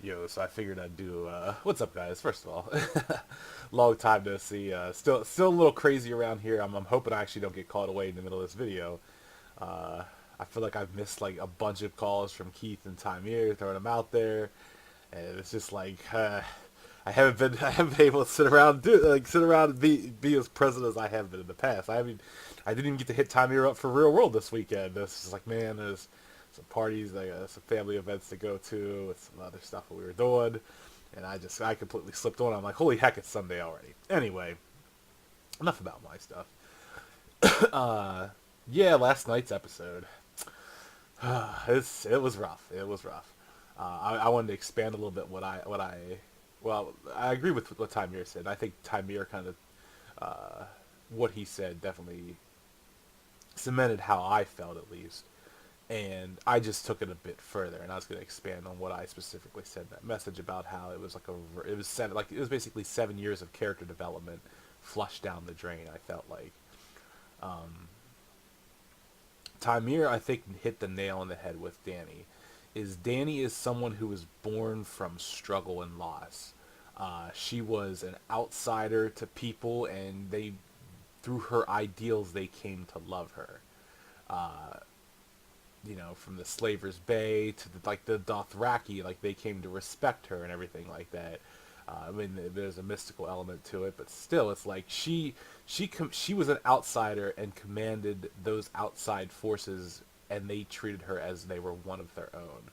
Yo, so I figured I'd do. What's up, guys? First of all, long time no see. Still a little crazy around here. I'm hoping I actually don't get called away in the middle of this video. Uh, I feel like I've missed like a bunch of calls from Keith and Tymier, throwing them out there, and it's just like I haven't been able to sit around and be as present as I have been in the past. I didn't even get to hit Tymier up for Real World this weekend. This is like, man, there's some parties, like some family events to go to, with some other stuff that we were doing, and I completely slipped on. I'm like, holy heck, it's Sunday already. Anyway, enough about my stuff. uh, yeah, last night's episode, it was rough. It was rough. I wanted to expand a little bit well, I agree with what Tymier said. I think Tymier kind of what he said definitely cemented how I felt, at least. And I just took it a bit further, and I was going to expand on what I specifically said in that message about how it was it was basically 7 years of character development flushed down the drain. I felt like Tamir, I think, hit the nail on the head with Danny. Danny is someone who was born from struggle and loss. She was an outsider to people, and they through her ideals they came to love her. From the Slaver's Bay to the Dothraki, like they came to respect her and everything like that. I mean, there's a mystical element to it, but still, it's like she was an outsider and commanded those outside forces, and they treated her as they were one of their own.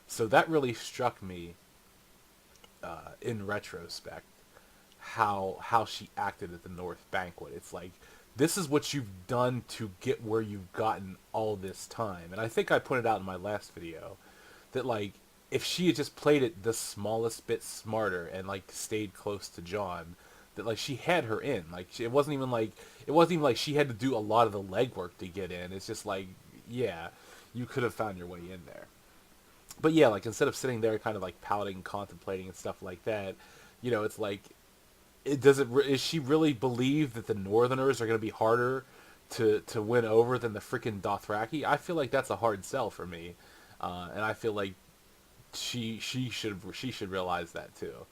So that really struck me in retrospect how she acted at the North Banquet. It's like, this is what you've done to get where you've gotten all this time. And I think I pointed out in my last video that, like, if she had just played it the smallest bit smarter and like stayed close to John, that like she had her in. It wasn't even like she had to do a lot of the legwork to get in. It's just like, yeah, you could have found your way in there. But yeah, like, instead of sitting there kind of like pouting, contemplating and stuff like that, it's like, is she really believe that the Northerners are going to be harder to win over than the freaking Dothraki? I feel like that's a hard sell for me, and I feel like she should realize that too.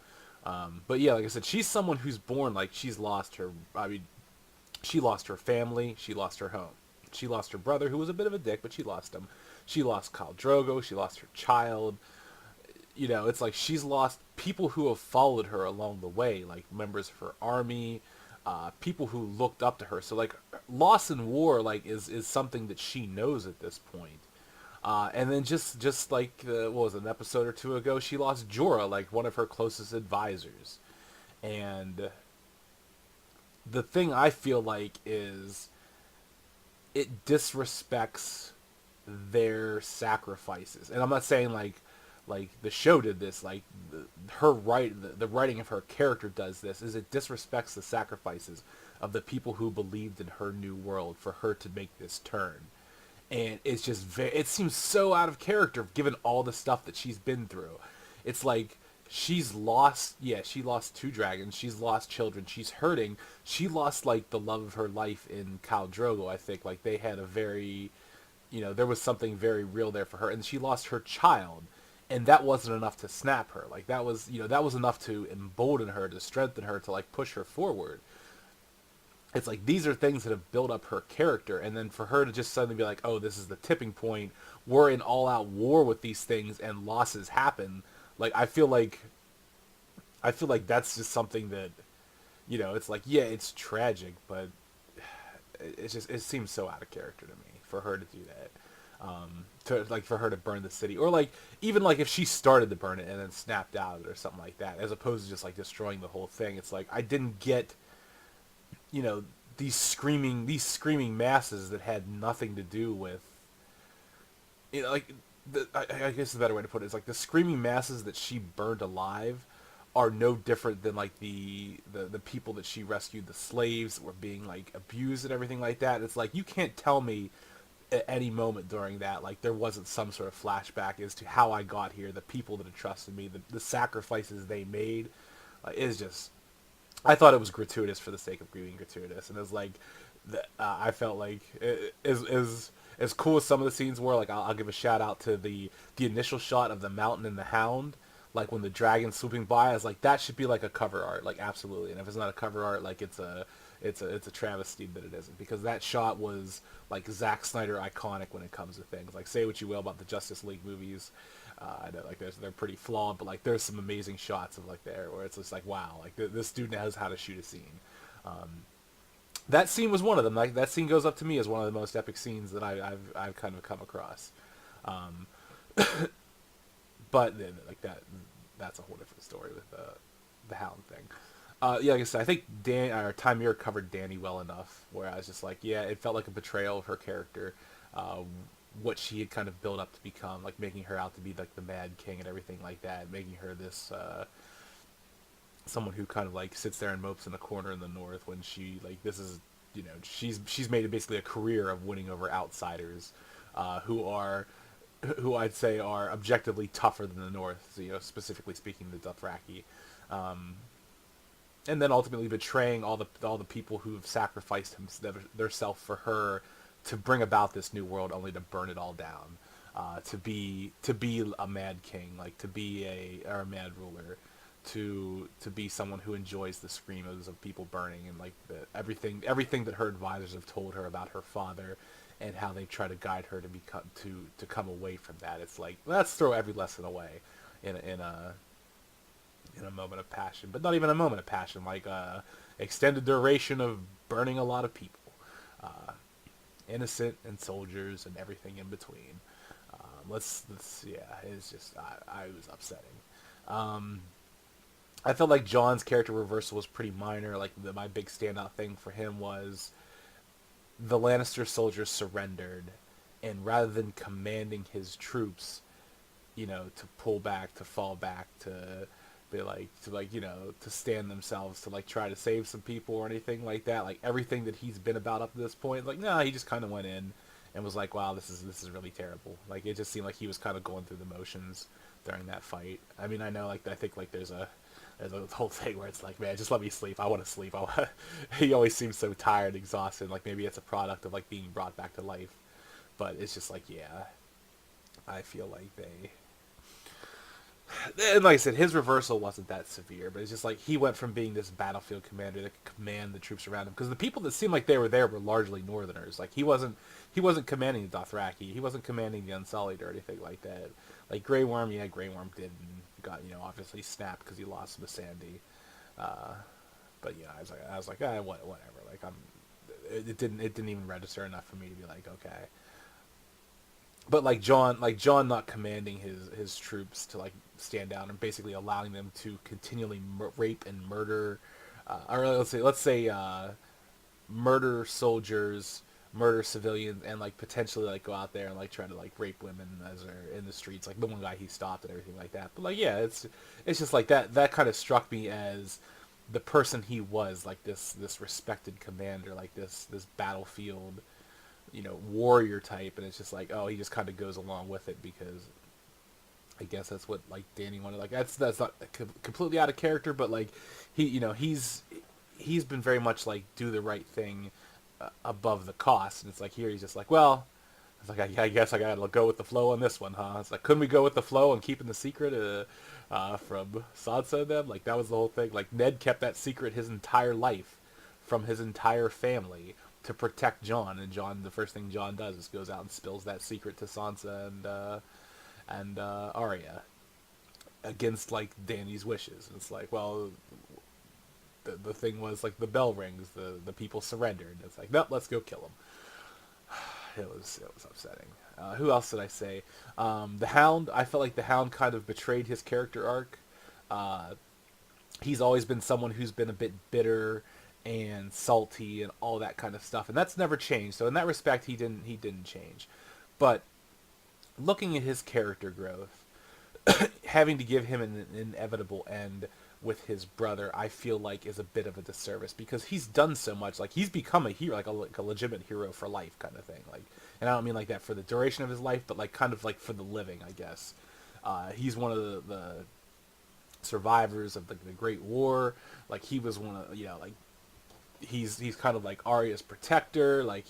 But yeah, like I said, she's someone who's born like she's lost her. I mean, she lost her family, she lost her home, she lost her brother who was a bit of a dick, but she lost him. She lost Khal Drogo. She lost her child. It's like she's lost people who have followed her along the way, like members of her army, people who looked up to her. So like, loss in war, like, is something that she knows at this point. And then just like what was it, an episode or two ago, she lost Jorah, like one of her closest advisors. And the thing I feel like is it disrespects their sacrifices. And I'm not saying like the show did this, like the writing of her character does this, is it disrespects the sacrifices of the people who believed in her new world for her to make this turn. And it's just it seems so out of character given all the stuff that she's been through. It's like, she lost two dragons, she's lost children, she's hurting. She lost like the love of her life in Khal Drogo. I think like they had a very, there was something very real there for her, and she lost her child, and that wasn't enough to snap her. Like, that was enough to embolden her, to strengthen her, to like push her forward. It's like, these are things that have built up her character, and then for her to just suddenly be like, oh, this is the tipping point, we're in all out war with these things and losses happen. Like, I feel like that's just something that, it's like, yeah, it's tragic, but it seems so out of character to me for her to do that. To like, for her to burn the city, or like, even like if she started to burn it and then snapped out of it or something like that, as opposed to just like destroying the whole thing. It's like, I didn't get, you know these screaming masses that had nothing to do with, like, I guess the better way to put it is like, the screaming masses that she burned alive are no different than like the people that she rescued, the slaves that were being like abused and everything like that. It's like, you can't tell me at any moment during that, like, there wasn't some sort of flashback as to how I got here, the people that had trusted me, the sacrifices they made. Is just, I thought it was gratuitous for the sake of being gratuitous, and it was like, I felt like, as cool as some of the scenes were. Like, I'll give a shout out to the initial shot of the Mountain and the Hound. like when the dragon's swooping by, I was like, that should be like a cover art, like absolutely. And if it's not a cover art, like it's a travesty that it isn't, because that shot was like Zack Snyder iconic when it comes to things. Like, say what you will about the Justice League movies, I know like they're pretty flawed, but like there's some amazing shots of like there where it's just like, wow, like this dude knows how to shoot a scene. That scene was one of them. Like that scene goes up to me as one of the most epic scenes that I've kind of come across. Um, but then, like that's a whole different story with the Hound thing. Yeah, like I said, I think Tamir covered Danny well enough where I was just like, yeah, it felt like a betrayal of her character, uh, what she had kind of built up to become, like making her out to be like the Mad King and everything like that, making her this someone who kind of like sits there and mopes in a corner in the North when she like this is she's made it basically a career of winning over outsiders, who are who I'd say are objectively tougher than the North, so, specifically speaking the Dothraki. Um, and then ultimately betraying all the people who have sacrificed their self for her to bring about this new world, only to burn it all down. To be a mad king, like to be a mad ruler, to be someone who enjoys the screams of people burning, and like everything that her advisors have told her about her father, and how they try to guide her to become to come away from that. It's like, let's throw every lesson away in a moment of passion, but not even a moment of passion, like extended duration of burning a lot of people, uh, innocent and soldiers and everything in between. Let's yeah, it's just I was upsetting. Um, I felt like John's character reversal was pretty minor. Like my big standout thing for him was the Lannister soldiers surrendered, and rather than commanding his troops, to pull back, to fall back, to be like, to stand themselves, to like try to save some people or anything like that. Like everything that he's been about up to this point, like, no, he just kind of went in and was like, wow, this is really terrible. Like it just seemed like he was kind of going through the motions during that fight. I mean, I know, like, I think like there's a whole thing where it's like, man, just let me sleep. I want to sleep. He always seems so tired, exhausted. Like maybe it's a product of like being brought back to life. But it's just like, yeah, I feel like and like I said, his reversal wasn't that severe, but it's just like he went from being this battlefield commander that could command the troops around him, because the people that seemed like they were there were largely Northerners. Like he wasn't commanding the Dothraki, he wasn't commanding the Unsullied or anything like that. Like Grey Worm, yeah, Grey Worm did and got obviously snapped because he lost Missandei. Uh, but I was like, whatever. Like it didn't even register enough for me to be like, okay. But like John not commanding his troops to like stand down and basically allowing them to continually rape and murder, or let's say murder soldiers, murder civilians, and like potentially like go out there and like try to like rape women as they're in the streets. Like the one guy he stopped and everything like that. But like, yeah, it's just like that kind of struck me as the person he was, like this respected commander, like this battlefield warrior type. And it's just like, oh, he just kind of goes along with it because I guess that's what like Danny wanted. Like that's not completely out of character, but like he's been very much like do the right thing above the cost. And it's like here he's just like, well, it's like I guess I gotta go with the flow on this one, huh? It's like, couldn't we go with the flow and keeping the secret from Sansa and them? Like that was the whole thing. Like Ned kept that secret his entire life from his entire family to protect Jon, and the first thing Jon does is goes out and spills that secret to Sansa and Arya against like Dany's wishes. And it's like, well, the thing was like the bell rings, the people surrendered. It's like, no, let's go kill them. It was upsetting. Who else did I say? The Hound. I felt like the Hound kind of betrayed his character arc. Uh, he's always been someone who's been a bit bitter and salty and all that kind of stuff, and that's never changed. So in that respect, he didn't change. But looking at his character growth, having to give him an inevitable end with his brother, I feel like is a bit of a disservice because he's done so much. Like he's become a hero, like a legitimate hero for life kind of thing. Like, and I don't mean like that for the duration of his life, but like kind of like for the living, I guess. He's one of the survivors of the Great War. Like he was one of like he's kind of like Arya's protector, like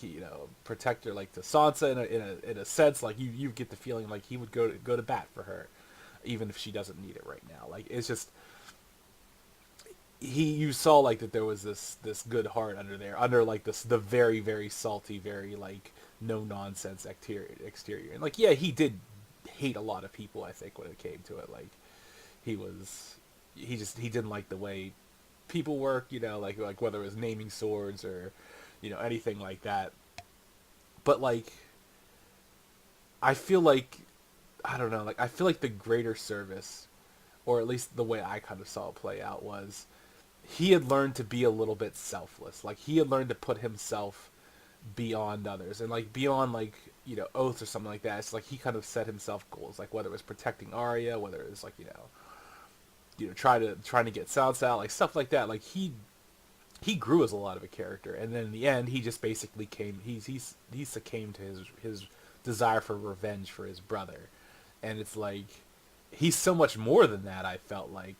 protector like to Sansa in a sense. Like you get the feeling like he would go to bat for her, even if she doesn't need it right now. Like it's just you saw like that there was this good heart under there, under like this the very very salty, very like no nonsense exterior. And like yeah, he did hate a lot of people. I think when it came to it, like he was he didn't like the way people work. You know, like whether it was naming swords or you know anything like that. But like I feel like I don't know, like I feel like the greater service, or at least the way I kind of saw it play out, was he had learned to be a little bit selfless. Like he had learned to put himself beyond others and like beyond like you know oaths or something like that. It's like he kind of set himself goals, like whether it was protecting Arya, whether it was like you know trying to get Sansa out, like stuff like that. Like he grew as a lot of a character, and then in the end he just basically he succumbed to his desire for revenge for his brother. And it's like he's so much more than that. I felt like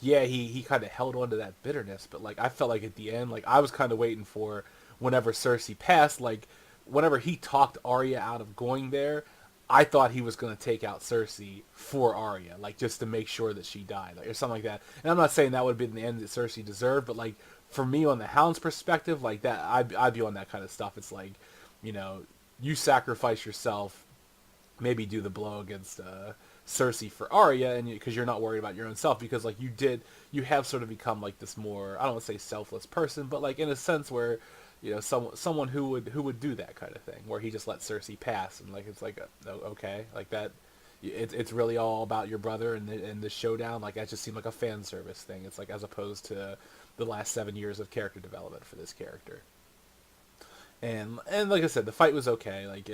yeah, he kind of held on to that bitterness, but like I felt like at the end, like I was kind of waiting for whenever Cersei passed, like whenever he talked Arya out of going there, I thought he was going to take out Cersei for Arya, like just to make sure that she died, like or something like that. And I'm not saying that would have been the end that Cersei deserved, but like for me on the Hound's perspective, like that, I'd be on that kind of stuff. It's like, you know, you sacrifice yourself, maybe do the blow against Cersei for Arya, and because you're not worried about your own self, because like you have sort of become like this more, I don't want to say selfless person, but like in a sense where you know someone who would do that kind of thing, where he just let Cersei pass, and like it's like okay, like that, it's really all about your brother and the showdown. Like that just seemed like a fan service thing. It's like as opposed to the last 7 years of character development for this character. And like I said, the fight was okay. Like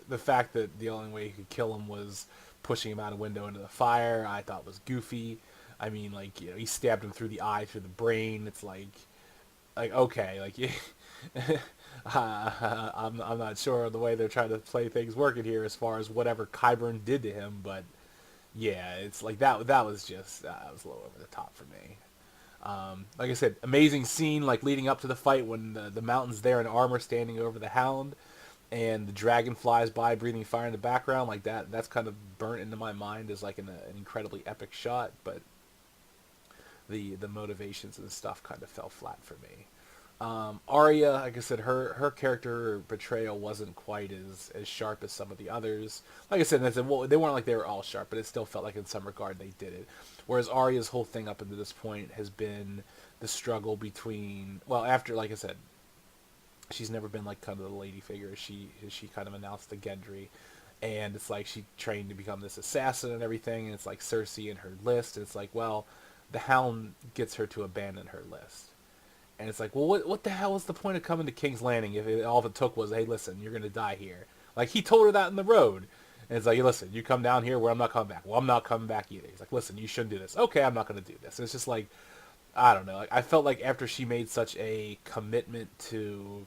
the fact that the only way he could kill him was pushing him out a window into the fire, I thought was goofy. I mean, like you know, he stabbed him through the eye, through the brain. It's like okay, like I'm not sure the way they're trying to play things working here as far as whatever Qyburn did to him, but yeah, it's like that was just that was a little over the top for me. Like I said, amazing scene like leading up to the fight when the mountain's there in armor standing over the Hound, and the dragon flies by breathing fire in the background. Like that's kind of burnt into my mind as like an incredibly epic shot, but the motivations and stuff kind of fell flat for me. Arya, like I said, her character portrayal wasn't quite as sharp as some of the others. Like I said, well, they weren't like they were all sharp, but it still felt like in some regard they did it. Whereas Arya's whole thing up until this point has been the struggle between, well, after, like I said, she's never been like kind of the lady figure. She kind of announced to Gendry, and it's like she trained to become this assassin and everything, and it's like Cersei and her list. And it's like, well, the Hound gets her to abandon her list. And it's like, well, what the hell is the point of coming to King's Landing if all it took was, hey, listen, you're going to die here. Like, he told her that in the road. And it's like, hey, listen, you come down here where I'm not coming back. Well, I'm not coming back either. He's like, listen, you shouldn't do this. Okay, I'm not going to do this. And it's just like, I don't know. Like, I felt like after she made such a commitment to,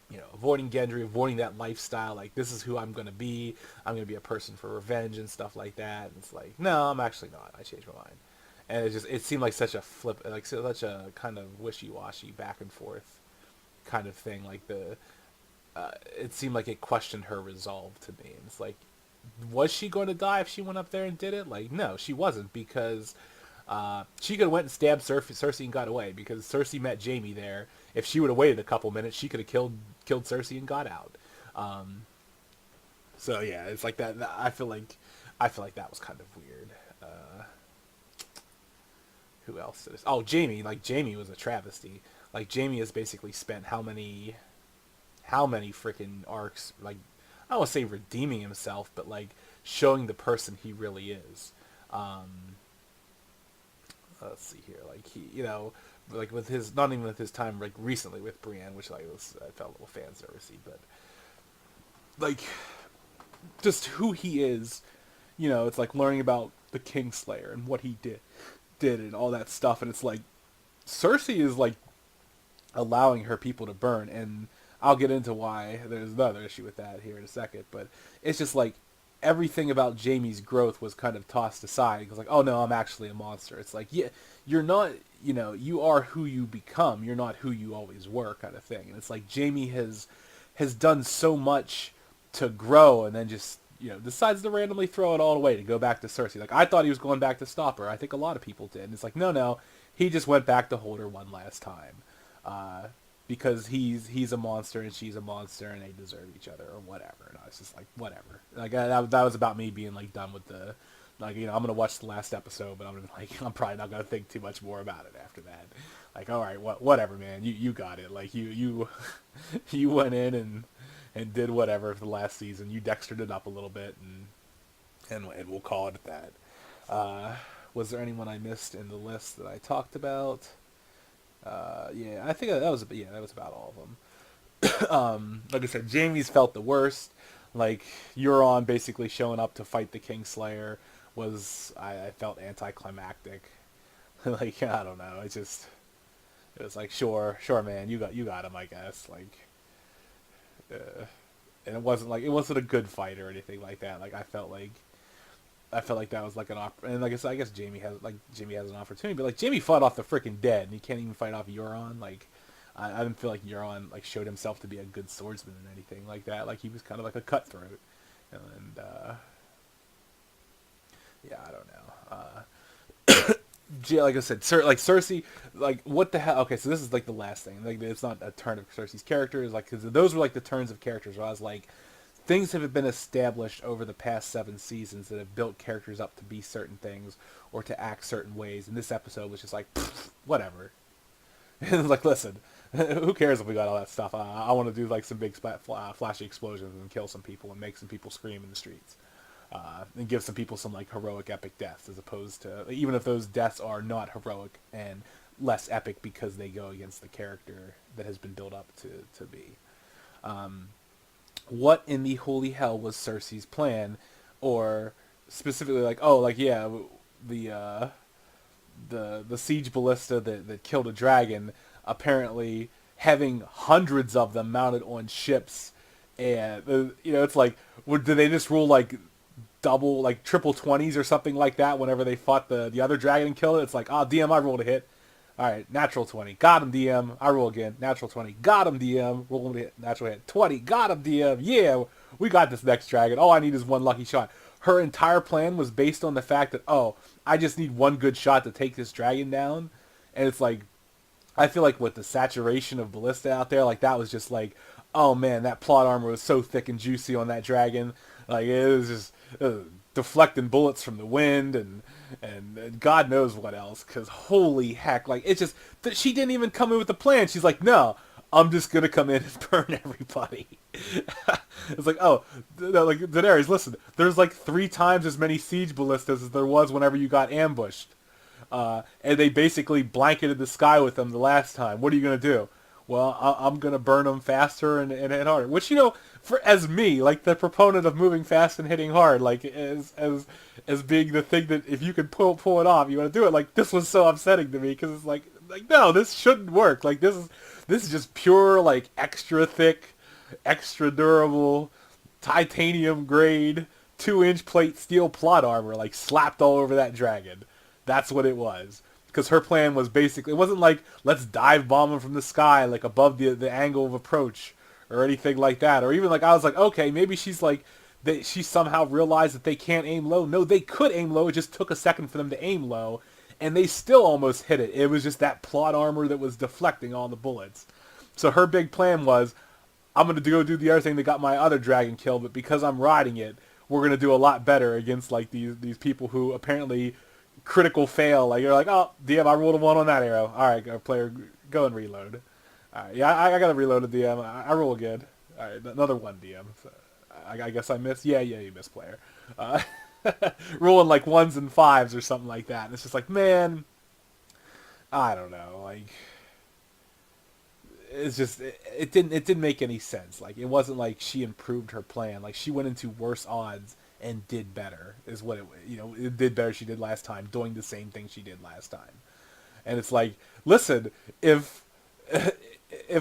you know, avoiding Gendry, avoiding that lifestyle, like, this is who I'm going to be. I'm going to be a person for revenge and stuff like that. And it's like, no, I'm actually not. I changed my mind. And it seemed like such a flip, like such a kind of wishy-washy back and forth kind of thing. Like it seemed like it questioned her resolve to me. And it's like, was she going to die if she went up there and did it? Like, no, she wasn't, because she could have went and stabbed Cersei and got away, because Cersei met Jaime there. If she would have waited a couple minutes, she could have killed Cersei and got out. So yeah, it's like that. I feel like that was kind of weird. Who else did this? Oh, Jaime. Like, Jaime was a travesty. Like, Jaime has basically spent how many freaking arcs, like, I don't want to say redeeming himself, but, like, showing the person he really is. Let's see here. Like, he, you know, like, with his, not even with his time, like, recently with Brienne, which, like, I felt a little fan servicey, but, like, just who he is, you know, it's like learning about the Kingslayer and what he did and all that stuff, and it's like Cersei is like allowing her people to burn, and I'll get into why there's another issue with that here in a second, but it's just like everything about Jaime's growth was kind of tossed aside because like, oh no, I'm actually a monster. It's like, yeah, you're not, you know, you are who you become, you're not who you always were, kind of thing. And it's like Jaime has done so much to grow, and then just, decides to randomly throw it all away to go back to Cersei. Like, I thought he was going back to stop her. I think a lot of people did. And it's like, no, he just went back to hold her one last time, because he's a monster and she's a monster and they deserve each other or whatever. And I was just like, whatever. Like, that was about me being like done with the, like, I'm gonna watch the last episode, but I'm probably not gonna think too much more about it after that. Like, all right, whatever, man. You got it. Like, you you went in and did whatever for the last season. You Dextered it up a little bit, and we'll call it at that. Was there anyone I missed in the list that I talked about? Yeah, I think that was about all of them. Like I said, Jaime's felt the worst. Like, Euron basically showing up to fight the Kingslayer I felt anticlimactic. Like, I don't know. It was like, sure, man, you got him, I guess. Like, and it wasn't a good fight or anything like that. Like, I felt like that was like and like I guess Jaime has an opportunity, but like, Jaime fought off the freaking dead, and he can't even fight off Euron. Like, I didn't feel like Euron like showed himself to be a good swordsman or anything like that. Like, he was kind of like a cutthroat, and yeah, I don't know. Like I said, Cersei, like, what the hell? Okay, so this is like the last thing. Like, it's not a turn of Cersei's characters, like, because those were like the turns of characters where I was like, things have been established over the past 7 seasons that have built characters up to be certain things or to act certain ways. And this episode was just like, whatever. And like, listen, who cares if we got all that stuff? I want to do like some big flashy explosions and kill some people and make some people scream in the streets. And give some people some like heroic epic deaths, as opposed to, even if those deaths are not heroic and less epic because they go against the character that has been built up to be. What in the holy hell was Cersei's plan? Or specifically, like, oh, like, yeah, the siege ballista that killed a dragon, apparently having hundreds of them mounted on ships, and it's like, did they just rule like double, like triple 20s or something like that whenever they fought the other dragon and killed it? It's like, DM, I rolled a hit. All right, natural 20. Got him, DM. I roll again. Natural 20. Got him, DM. Roll him, hit. Natural hit. 20. Got him, DM. Yeah, we got this next dragon. All I need is one lucky shot. Her entire plan was based on the fact that, I just need one good shot to take this dragon down. And it's like, I feel like with the saturation of ballista out there, like, that was just like, oh man, that plot armor was so thick and juicy on that dragon. Like, it was just deflecting bullets from the wind and God knows what else. Because holy heck, like, it's just that she didn't even come in with a plan. She's like, no, I'm just gonna come in and burn everybody. It's like, like, Daenerys, listen, there's like 3 times as many siege ballistas as there was whenever you got ambushed, and they basically blanketed the sky with them the last time. What are you gonna do? Well, I'm gonna burn them faster and hit harder. Which, as me, like the proponent of moving fast and hitting hard, like as being the thing that if you can pull it off, you want to do it. Like, this was so upsetting to me because it's like no, this shouldn't work. Like, this is just pure, like, extra thick, extra durable, titanium grade 2-inch plate steel plot armor, like, slapped all over that dragon. That's what it was. Because her plan was basically, it wasn't like, let's dive bomb them from the sky, like, above the angle of approach, or anything like that. Or even, like, I was like, okay, maybe she's like, she somehow realized that they can't aim low. No, they could aim low, it just took a second for them to aim low, and they still almost hit it. It was just that plot armor that was deflecting all the bullets. So her big plan was, I'm going to go do the other thing that got my other dragon killed, but because I'm riding it, we're going to do a lot better against, like, these people who apparently critical fail. Like, you're like, oh, DM, I rolled a 1 on that arrow. All right, player, go and reload. All right, yeah, I got to reload a DM. I roll again. All right, another 1 DM. So I guess I missed. Yeah, you missed, player. Rolling like 1s and 5s or something like that. And it's just like, man, I don't know. Like, it's just, it didn't make any sense. Like, it wasn't like she improved her plan. Like, she went into worse odds and did better, is what it did better she did last time, doing the same thing she did last time. And it's like, listen, if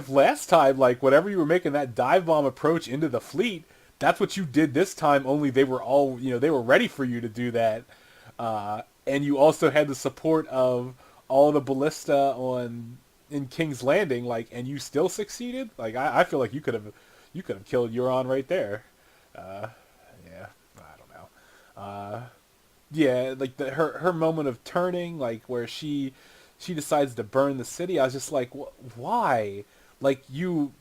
last time, like, whenever you were making that dive bomb approach into the fleet, that's what you did this time, only they were all, they were ready for you to do that. And you also had the support of all the ballista in King's Landing, like, and you still succeeded. Like, I feel like you could have killed Euron right there. Yeah, Uh, yeah, like her moment of turning, like where she decides to burn the city. I was just like, why? Like you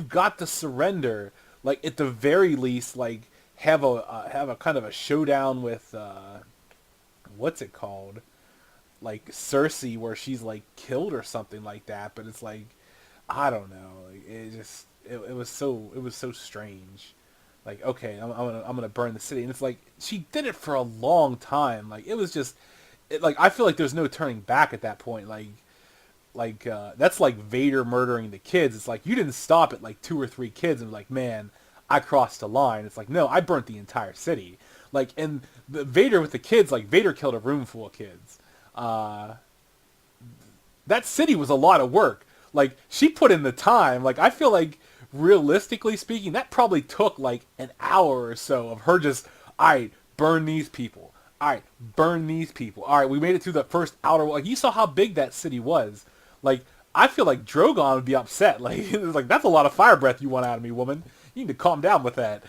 got to surrender. Like at the very least, like have a kind of a showdown with what's it called? Like Cersei, where she's like killed or something like that. But it's like I don't know. Like, it was so strange. Like okay, I'm gonna burn the city, and it's like she did it for a long time. Like it was just like I feel like there's no turning back at that point. That's like Vader murdering the kids. It's like you didn't stop at like 2 or 3 kids and be like, man, I crossed a line. It's like no, I burnt the entire city. Like and the Vader with the kids, like Vader killed a room full of kids. Uh, that city was a lot of work. Like she put in the time. Like I feel like realistically speaking, that probably took like an hour or so of her just, all right, burn these people. All right, burn these people. All right, we made it through the first outer. Like you saw how big that city was. Like I feel like Drogon would be upset. Like it's like that's a lot of fire breath you want out of me, woman. You need to calm down with that.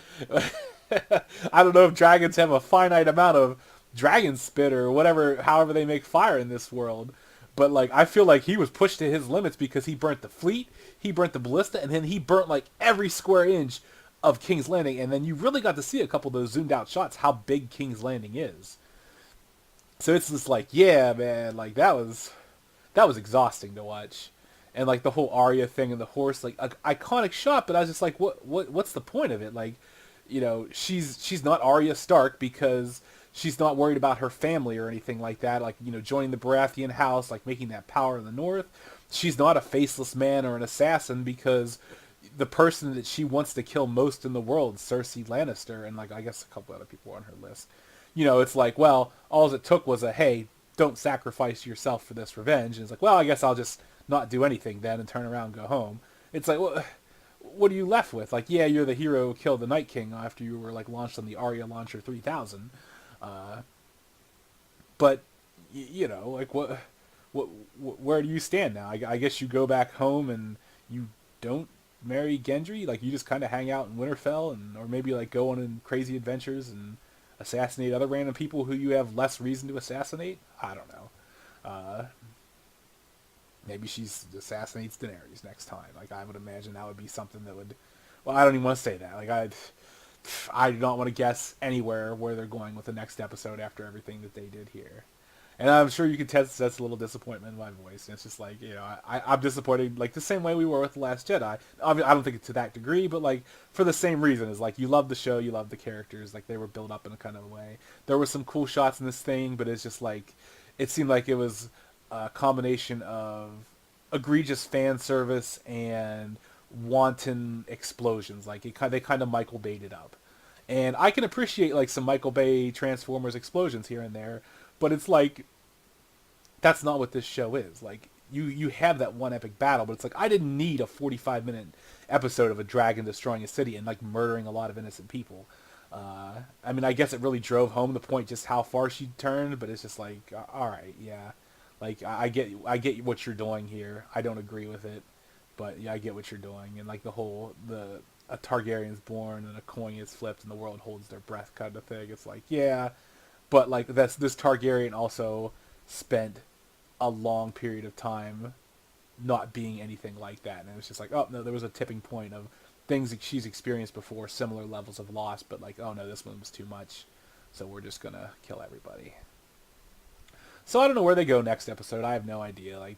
I don't know if dragons have a finite amount of dragon spit or whatever, however they make fire in this world. But like I feel like he was pushed to his limits because he burnt the fleet, he burnt the ballista, and then he burnt like every square inch of King's Landing. And then you really got to see a couple of those zoomed out shots how big King's Landing is. So it's just like, yeah, man, like that was exhausting to watch. And like the whole Arya thing and the horse, like iconic shot, but I was just like, what's the point of it? Like, you know, she's not Arya Stark because she's not worried about her family or anything like that. Like, you know, joining the Baratheon house, like making that power in the North. She's not a faceless man or an assassin because the person that she wants to kill most in the world, Cersei Lannister, and like I guess a couple other people on her list. You know, it's like, well, all it took was a hey, don't sacrifice yourself for this revenge. And it's like, well, I guess I'll just not do anything then and turn around and go home. It's like, well, what are you left with? Like, yeah, you're the hero who killed the Night King after you were like launched on the Arya Launcher 3000. Uh, but you know, like where do you stand now? I guess you go back home and you don't marry Gendry. Like you just kind of hang out in Winterfell and or maybe like go on crazy adventures and assassinate other random people who you have less reason to assassinate. I don't know. Uh, Maybe she assassinates Daenerys next time. Like I would imagine that would be something that would. Well, I don't even want to say that. Like I do not want to guess anywhere where they're going with the next episode after everything that they did here. And I'm sure you can test that's a little disappointment in my voice. And it's just like, you know, I'm disappointed like the same way we were with The Last Jedi. I mean, I don't think it's to that degree, but like for the same reason is like you love the show, you love the characters, like they were built up in a kind of way. There were some cool shots in this thing, but it's just like it seemed like it was a combination of egregious fan service and wanton explosions. Like they kind of Michael Bayed it up. And I can appreciate like some Michael Bay Transformers explosions here and there, but it's like that's not what this show is. Like you have that one epic battle, but it's like I didn't need a 45-minute episode of a dragon destroying a city and like murdering a lot of innocent people. I mean, I guess it really drove home the point just how far she turned, but it's just like, all right, yeah, like I get what you're doing here. I don't agree with it, but yeah, I get what you're doing, and like the whole the a Targaryen's born and a coin is flipped and the world holds their breath kind of thing. It's like, yeah, but like that's this Targaryen also spent a long period of time not being anything like that, and it was just like, oh no, there was a tipping point of things that she's experienced before, similar levels of loss, but like, oh no, this one was too much, so we're just gonna kill everybody. So I don't know where they go next episode. I have no idea. Like,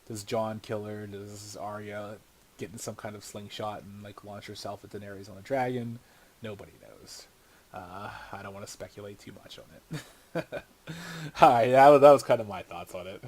does Jon kill her? Does Arya get in some kind of slingshot and like launch herself at Daenerys on a dragon? Nobody knows. I don't want to speculate too much on it. Hi, that was kind of my thoughts on it.